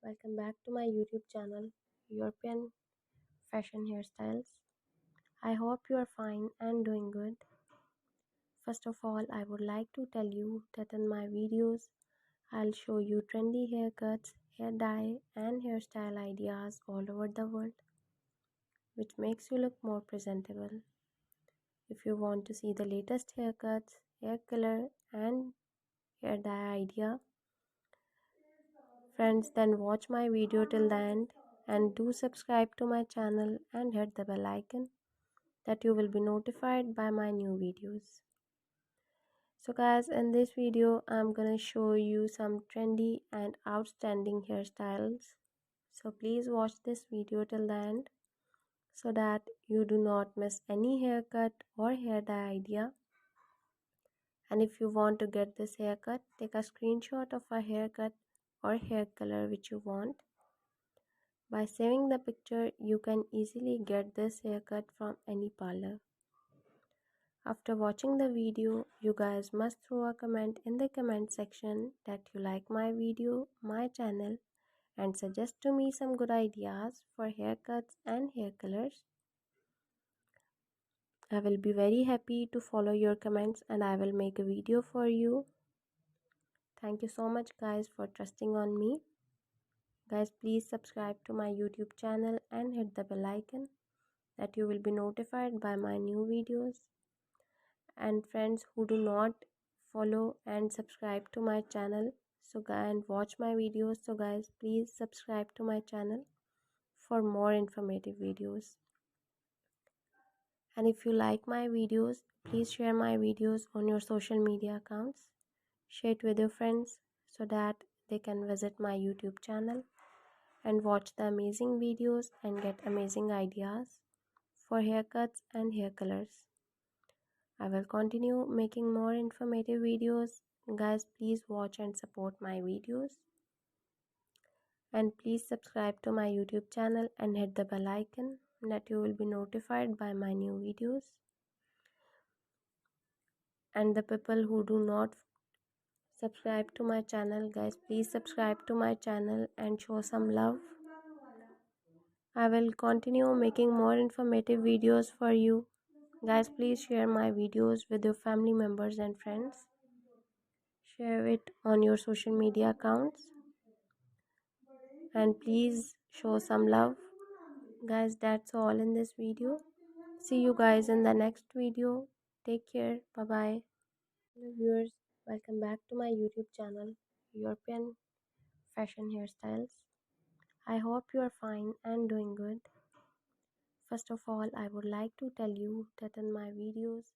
welcome back to my YouTube channel, European Fashion Hairstyles. I hope you are fine and doing good. First of all, I would like to tell you that in my videos, I'll show you trendy haircuts, hair dye, and hairstyle ideas all over the world, which makes you look more presentable. If you want to see the latest haircuts, hair color, and hair dye idea, friends, then watch my video till the end and do subscribe to my channel and hit the bell icon that you will be notified by my new videos. So guys, in this video I'm gonna show you some trendy and outstanding hairstyles. So please watch this video till the end so that you do not miss any haircut or hair dye idea. And if you want to get this haircut, take a screenshot of a haircut or hair color which you want. By saving the picture, you can easily get this haircut from any parlor. After watching the video, you guys must throw a comment in the comment section that you like my video, my channel, and suggest to me some good ideas for haircuts and hair colors. I will be very happy to follow your comments and I will make a video for you. Thank you so much guys for trusting on me. Guys, please subscribe to my YouTube channel and hit the bell icon that you will be notified by my new videos. And friends who do not follow and subscribe to my channel and watch my videos, so guys, please subscribe to my channel for more informative videos. And if you like my videos, please share my videos on your social media accounts. Share it with your friends so that they can visit my YouTube channel and watch the amazing videos and get amazing ideas for haircuts and hair colors. I will continue making more informative videos. Guys, please watch and support my videos. And please subscribe to my YouTube channel and hit the bell icon that you will be notified by my new videos. And the people who do not subscribe to my channel, guys, please subscribe to my channel and show some love. I will continue making more informative videos for you. Guys, please share my videos with your family members and friends. Share it on your social media accounts. And please show some love. Guys, that's all in this video. See you guys in the next video. Take care. Bye bye. Hello viewers, welcome back to my YouTube channel, European Fashion Hairstyles. I hope you are fine and doing good. First of all, I would like to tell you that in my videos